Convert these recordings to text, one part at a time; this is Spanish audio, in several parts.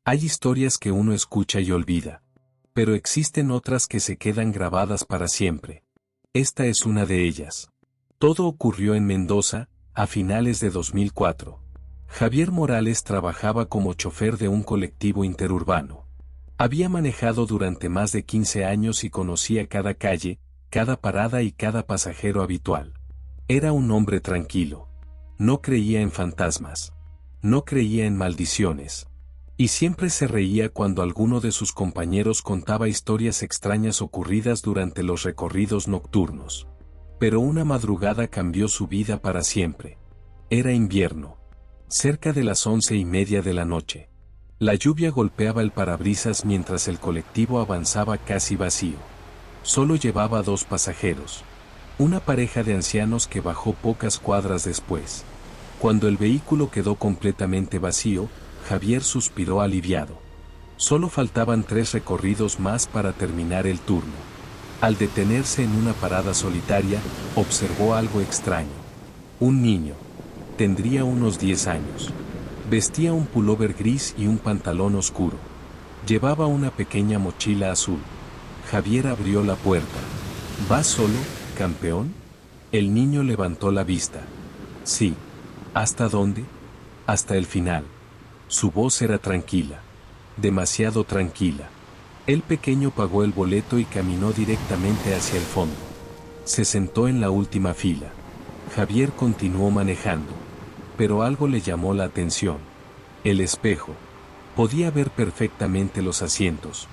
Hay historias que uno escucha y olvida, pero existen otras que se quedan grabadas para siempre. Esta es una de ellas. Todo ocurrió en Mendoza, a finales de 2004. Javier Morales trabajaba como chofer de un colectivo interurbano. Había manejado durante más de 15 años y conocía cada calle, cada parada y cada pasajero habitual. Era un hombre tranquilo. No creía en fantasmas. No creía en maldiciones. Y siempre se reía cuando alguno de sus compañeros contaba historias extrañas ocurridas durante los recorridos nocturnos. Pero una madrugada cambió su vida para siempre. Era invierno. Cerca de las 11:30 de la noche. La lluvia golpeaba el parabrisas mientras el colectivo avanzaba casi vacío. Solo llevaba 2 pasajeros. Una pareja de ancianos que bajó pocas cuadras después. Cuando el vehículo quedó completamente vacío, Javier suspiró aliviado. Solo faltaban 3 recorridos más para terminar el turno. Al detenerse en una parada solitaria, observó algo extraño. Un niño. Tendría unos 10 años. Vestía un pullover gris y un pantalón oscuro. Llevaba una pequeña mochila azul. Javier abrió la puerta. ¿Vas solo, campeón? El niño levantó la vista. Sí. ¿Hasta dónde? Hasta el final. Su voz era tranquila. Demasiado tranquila. El pequeño pagó el boleto y caminó directamente hacia el fondo. Se sentó en la última fila. Javier continuó manejando. Pero algo le llamó la atención. El espejo. Podía ver perfectamente los asientos.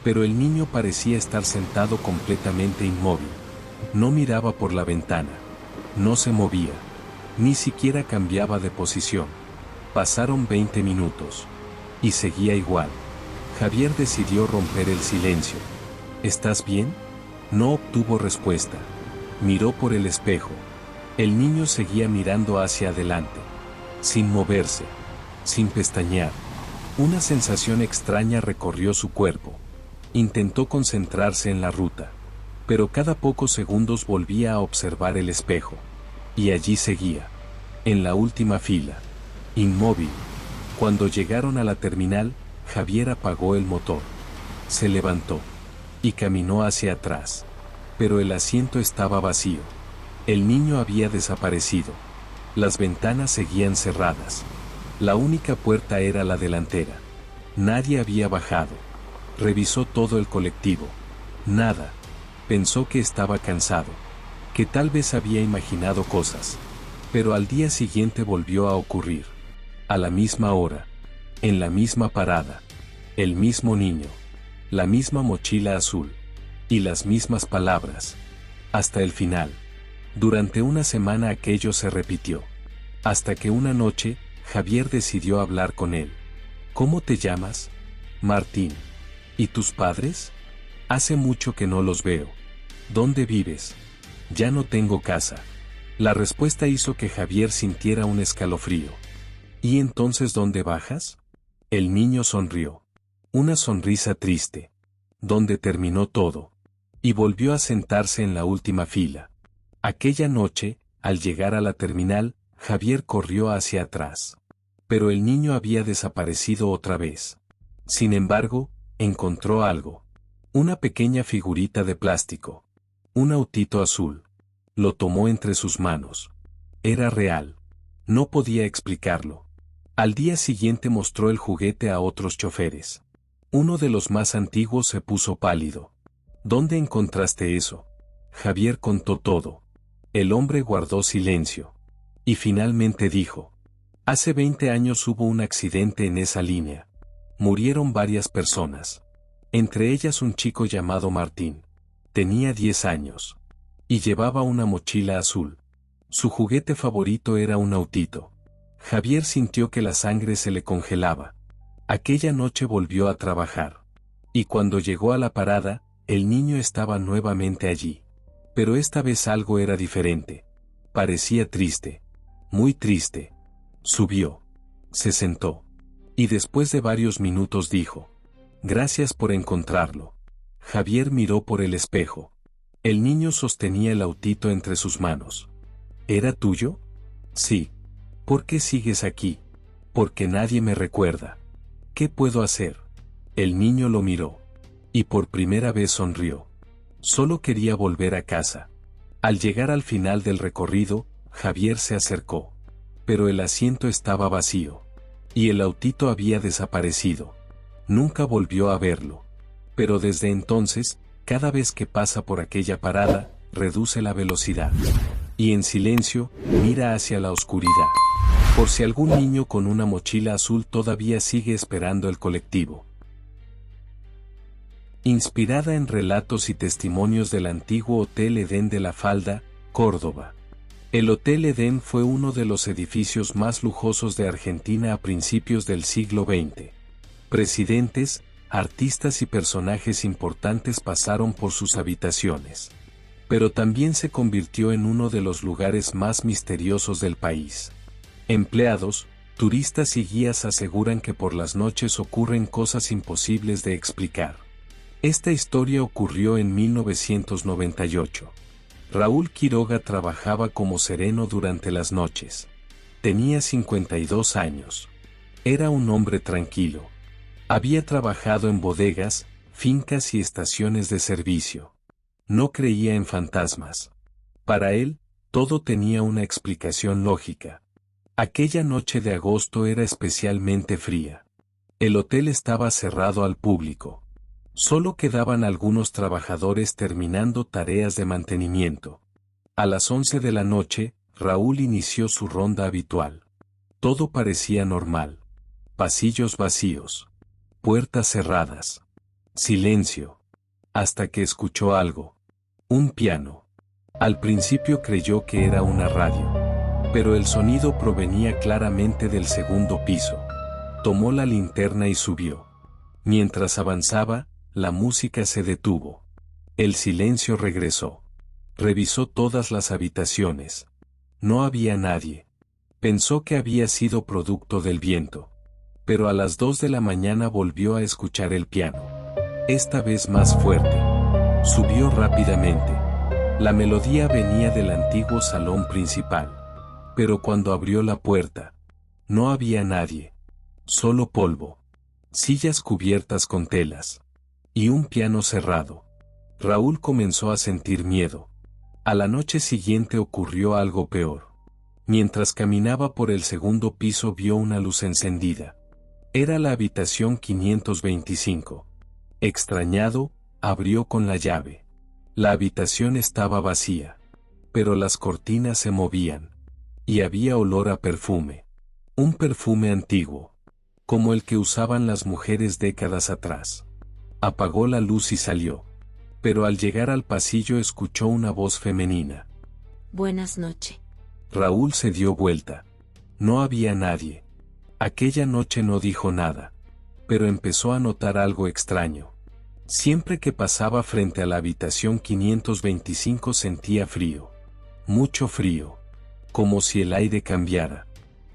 Pero el niño parecía estar sentado completamente inmóvil. No miraba por la ventana. No se movía. Ni siquiera cambiaba de posición. Pasaron 20 minutos. Y seguía igual. Javier decidió romper el silencio. ¿Estás bien? No obtuvo respuesta. Miró por el espejo. El niño seguía mirando hacia adelante. Sin moverse. Sin pestañear. Una sensación extraña recorrió su cuerpo. Intentó concentrarse en la ruta. Pero cada pocos segundos volvía a observar el espejo. Y allí seguía. En la última fila. Inmóvil. Cuando llegaron a la terminal, Javier apagó el motor. Se levantó. Y caminó hacia atrás. Pero el asiento estaba vacío. El niño había desaparecido. Las ventanas seguían cerradas. La única puerta era la delantera. Nadie había bajado. Revisó todo el colectivo. Nada. Pensó que estaba cansado. Que tal vez había imaginado cosas. Pero al día siguiente volvió a ocurrir. A la misma hora. En la misma parada. El mismo niño. La misma mochila azul. Y las mismas palabras. Hasta el final. Durante una semana aquello se repitió. Hasta que una noche, Javier decidió hablar con él. ¿Cómo te llamas? Martín. ¿Y tus padres? Hace mucho que no los veo. ¿Dónde vives? Ya no tengo casa. La respuesta hizo que Javier sintiera un escalofrío. ¿Y entonces dónde bajas? El niño sonrió. Una sonrisa triste. ¿Dónde terminó todo? Y volvió a sentarse en la última fila. Aquella noche, al llegar a la terminal, Javier corrió hacia atrás. Pero el niño había desaparecido otra vez. Sin embargo, encontró algo. Una pequeña figurita de plástico. Un autito azul. Lo tomó entre sus manos. Era real. No podía explicarlo. Al día siguiente mostró el juguete a otros choferes. Uno de los más antiguos se puso pálido. ¿Dónde encontraste eso? Javier contó todo. El hombre guardó silencio. Y finalmente dijo. Hace 20 años hubo un accidente en esa línea. Murieron varias personas. Entre ellas un chico llamado Martín. Tenía 10 años. Y llevaba una mochila azul. Su juguete favorito era un autito. Javier sintió que la sangre se le congelaba. Aquella noche volvió a trabajar. Y cuando llegó a la parada, el niño estaba nuevamente allí. Pero esta vez algo era diferente. Parecía triste. Muy triste. Subió. Se sentó. Y después de varios minutos dijo. Gracias por encontrarlo. Javier miró por el espejo. El niño sostenía el autito entre sus manos. ¿Era tuyo? Sí. ¿Por qué sigues aquí? Porque nadie me recuerda. ¿Qué puedo hacer? El niño lo miró. Y por primera vez sonrió. Solo quería volver a casa. Al llegar al final del recorrido, Javier se acercó. Pero el asiento estaba vacío. Y el autito había desaparecido. Nunca volvió a verlo. Pero desde entonces, cada vez que pasa por aquella parada, reduce la velocidad. Y en silencio, mira hacia la oscuridad. Por si algún niño con una mochila azul todavía sigue esperando el colectivo. Inspirada en relatos y testimonios del antiguo Hotel Edén de La Falda, Córdoba. El Hotel Edén fue uno de los edificios más lujosos de Argentina a principios del siglo XX. Presidentes, artistas y personajes importantes pasaron por sus habitaciones. Pero también se convirtió en uno de los lugares más misteriosos del país. Empleados, turistas y guías aseguran que por las noches ocurren cosas imposibles de explicar. Esta historia ocurrió en 1998. Raúl Quiroga trabajaba como sereno durante las noches. Tenía 52 años. Era un hombre tranquilo. Había trabajado en bodegas, fincas y estaciones de servicio. No creía en fantasmas. Para él, todo tenía una explicación lógica. Aquella noche de agosto era especialmente fría. El hotel estaba cerrado al público. Solo quedaban algunos trabajadores terminando tareas de mantenimiento. A las 11 de la noche, Raúl inició su ronda habitual. Todo parecía normal. Pasillos vacíos. Puertas cerradas. Silencio. Hasta que escuchó algo. Un piano. Al principio creyó que era una radio. Pero el sonido provenía claramente del segundo piso. Tomó la linterna y subió. Mientras avanzaba, la música se detuvo. El silencio regresó. Revisó todas las habitaciones. No había nadie. Pensó que había sido producto del viento. Pero a las 2 de la mañana volvió a escuchar el piano. Esta vez más fuerte. Subió rápidamente. La melodía venía del antiguo salón principal. Pero cuando abrió la puerta, no había nadie. Solo polvo. Sillas cubiertas con telas. Y un piano cerrado. Raúl comenzó a sentir miedo. A la noche siguiente ocurrió algo peor. Mientras caminaba por el segundo piso vio una luz encendida. Era la habitación 525. Extrañado, abrió con la llave. La habitación estaba vacía. Pero las cortinas se movían. Y había olor a perfume. Un perfume antiguo. Como el que usaban las mujeres décadas atrás. Apagó la luz y salió. Pero al llegar al pasillo escuchó una voz femenina. Buenas noches. Raúl se dio vuelta. No había nadie. Aquella noche no dijo nada. Pero empezó a notar algo extraño. Siempre que pasaba frente a la habitación 525 sentía frío. Mucho frío. Como si el aire cambiara.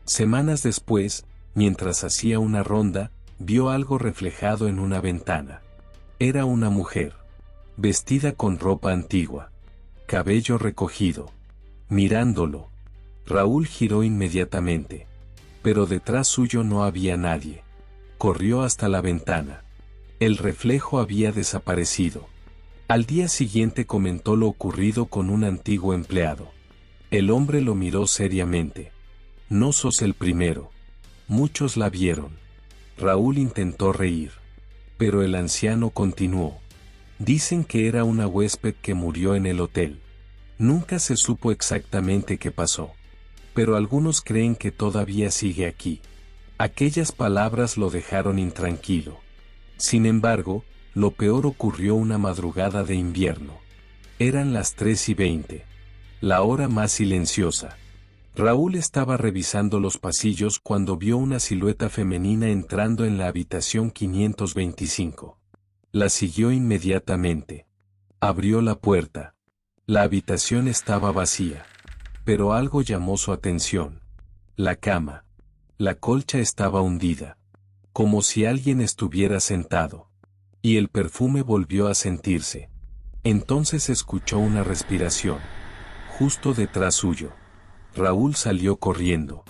Semanas después, mientras hacía una ronda, vio algo reflejado en una ventana. Era una mujer. Vestida con ropa antigua. Cabello recogido. Mirándolo. Raúl giró inmediatamente. Pero detrás suyo no había nadie. Corrió hasta la ventana. El reflejo había desaparecido. Al día siguiente comentó lo ocurrido con un antiguo empleado. El hombre lo miró seriamente. No sos el primero. Muchos la vieron. Raúl intentó reír. Pero el anciano continuó. Dicen que era una huésped que murió en el hotel. Nunca se supo exactamente qué pasó. Pero algunos creen que todavía sigue aquí. Aquellas palabras lo dejaron intranquilo. Sin embargo, lo peor ocurrió una madrugada de invierno. Eran las 3:20. La hora más silenciosa. Raúl estaba revisando los pasillos cuando vio una silueta femenina entrando en la habitación 525. La siguió inmediatamente. Abrió la puerta. La habitación estaba vacía. Pero algo llamó su atención. La cama. La colcha estaba hundida. Como si alguien estuviera sentado. Y el perfume volvió a sentirse. Entonces escuchó una respiración. Justo detrás suyo. Raúl salió corriendo.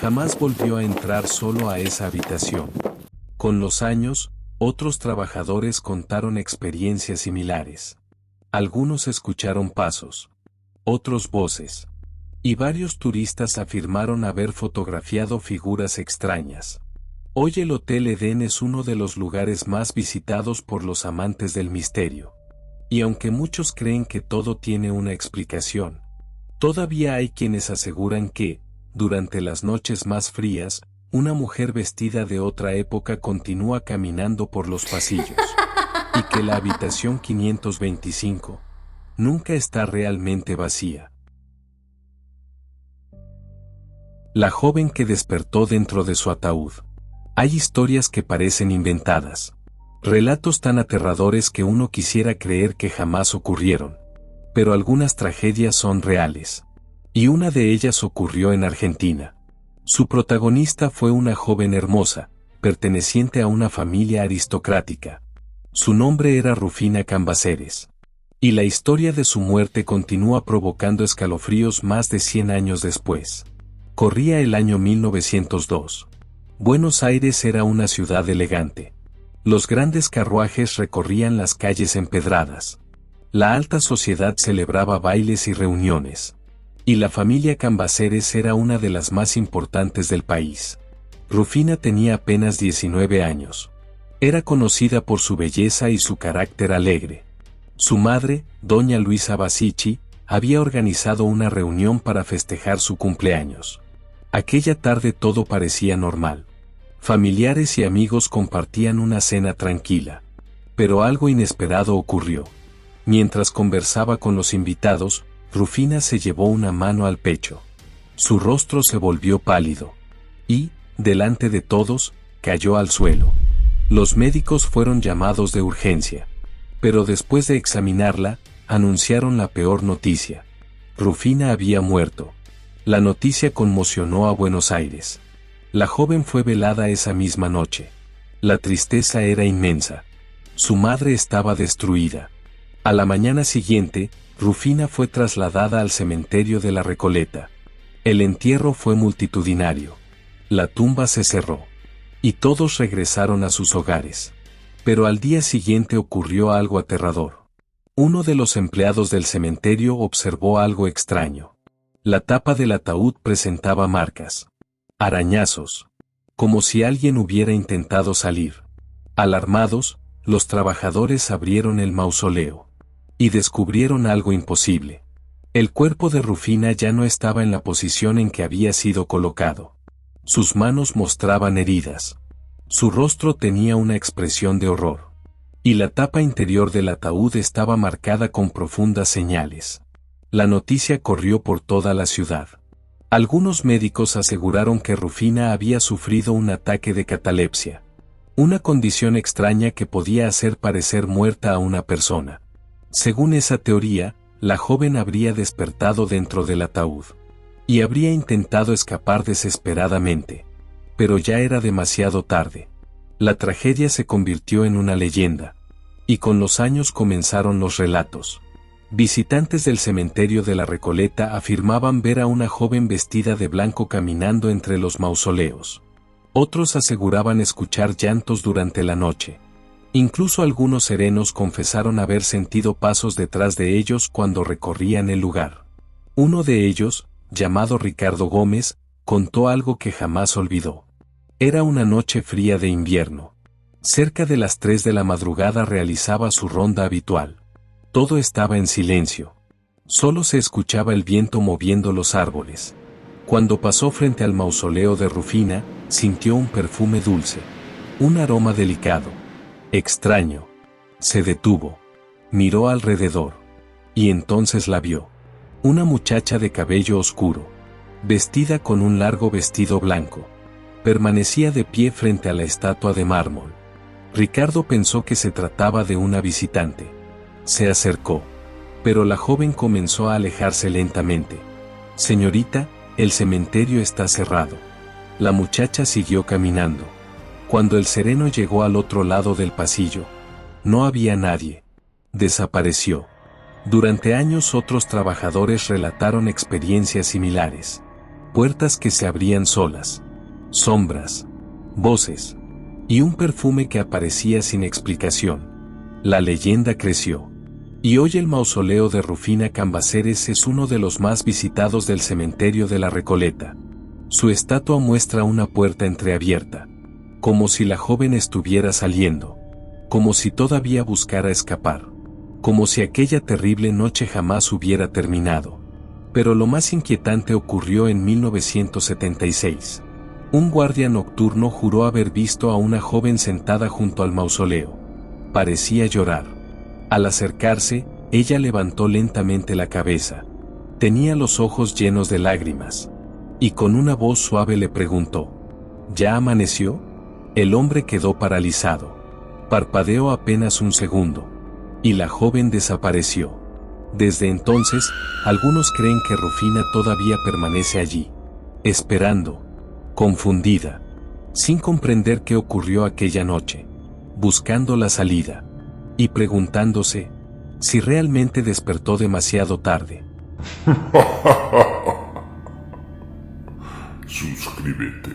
Jamás volvió a entrar solo a esa habitación. Con los años, otros trabajadores contaron experiencias similares. Algunos escucharon pasos, otros voces, y varios turistas afirmaron haber fotografiado figuras extrañas. Hoy el Hotel Edén es uno de los lugares más visitados por los amantes del misterio. Y aunque muchos creen que todo tiene una explicación, todavía hay quienes aseguran que, durante las noches más frías, una mujer vestida de otra época continúa caminando por los pasillos, y que la habitación 525 nunca está realmente vacía. La joven que despertó dentro de su ataúd. Hay historias que parecen inventadas. Relatos tan aterradores que uno quisiera creer que jamás ocurrieron. Pero algunas tragedias son reales. Y una de ellas ocurrió en Argentina. Su protagonista fue una joven hermosa, perteneciente a una familia aristocrática. Su nombre era Rufina Cambaceres. Y la historia de su muerte continúa provocando escalofríos más de 100 años después. Corría el año 1902. Buenos Aires era una ciudad elegante. Los grandes carruajes recorrían las calles empedradas. La alta sociedad celebraba bailes y reuniones. Y la familia Cambaceres era una de las más importantes del país. Rufina tenía apenas 19 años. Era conocida por su belleza y su carácter alegre. Su madre, doña Luisa Basichi, había organizado una reunión para festejar su cumpleaños. Aquella tarde todo parecía normal. Familiares y amigos compartían una cena tranquila. Pero algo inesperado ocurrió. Mientras conversaba con los invitados, Rufina se llevó una mano al pecho. Su rostro se volvió pálido. Y, delante de todos, cayó al suelo. Los médicos fueron llamados de urgencia. Pero después de examinarla, anunciaron la peor noticia. Rufina había muerto. La noticia conmocionó a Buenos Aires. La joven fue velada esa misma noche. La tristeza era inmensa. Su madre estaba destruida. A la mañana siguiente, Rufina fue trasladada al cementerio de la Recoleta. El entierro fue multitudinario. La tumba se cerró. Y todos regresaron a sus hogares. Pero al día siguiente ocurrió algo aterrador. Uno de los empleados del cementerio observó algo extraño. La tapa del ataúd presentaba marcas. Arañazos. Como si alguien hubiera intentado salir. Alarmados, los trabajadores abrieron el mausoleo. Y descubrieron algo imposible. El cuerpo de Rufina ya no estaba en la posición en que había sido colocado. Sus manos mostraban heridas. Su rostro tenía una expresión de horror. Y la tapa interior del ataúd estaba marcada con profundas señales. La noticia corrió por toda la ciudad. Algunos médicos aseguraron que Rufina había sufrido un ataque de catalepsia. Una condición extraña que podía hacer parecer muerta a una persona. Según esa teoría, la joven habría despertado dentro del ataúd. Y habría intentado escapar desesperadamente. Pero ya era demasiado tarde. La tragedia se convirtió en una leyenda. Y con los años comenzaron los relatos. Visitantes del cementerio de la Recoleta afirmaban ver a una joven vestida de blanco caminando entre los mausoleos. Otros aseguraban escuchar llantos durante la noche. Incluso algunos serenos confesaron haber sentido pasos detrás de ellos cuando recorrían el lugar. Uno de ellos, llamado Ricardo Gómez, contó algo que jamás olvidó. Era una noche fría de invierno. Cerca de las 3 de la madrugada realizaba su ronda habitual. Todo estaba en silencio. Solo se escuchaba el viento moviendo los árboles. Cuando pasó frente al mausoleo de Rufina, sintió un perfume dulce. Un aroma delicado. Extraño. Se detuvo. Miró alrededor. Y entonces la vio. Una muchacha de cabello oscuro. Vestida con un largo vestido blanco. Permanecía de pie frente a la estatua de mármol. Ricardo pensó que se trataba de una visitante. Se acercó. Pero la joven comenzó a alejarse lentamente. Señorita, el cementerio está cerrado. La muchacha siguió caminando. Cuando el sereno llegó al otro lado del pasillo, no había nadie. Desapareció. Durante años otros trabajadores relataron experiencias similares. Puertas que se abrían solas. Sombras. Voces. y un perfume que aparecía sin explicación. La leyenda creció. Y hoy el mausoleo de Rufina Cambaceres es uno de los más visitados del cementerio de la Recoleta. Su estatua muestra una puerta entreabierta, como si la joven estuviera saliendo, como si todavía buscara escapar, como si aquella terrible noche jamás hubiera terminado. Pero lo más inquietante ocurrió en 1976. Un guardia nocturno juró haber visto a una joven sentada junto al mausoleo. Parecía llorar. Al acercarse, ella levantó lentamente la cabeza. Tenía los ojos llenos de lágrimas. Y con una voz suave le preguntó: ¿ya amaneció? El hombre quedó paralizado. Parpadeó apenas un segundo. Y la joven desapareció. Desde entonces, algunos creen que Rufina todavía permanece allí, esperando, confundida, sin comprender qué ocurrió aquella noche, buscando la salida, y preguntándose si realmente despertó demasiado tarde. Suscríbete.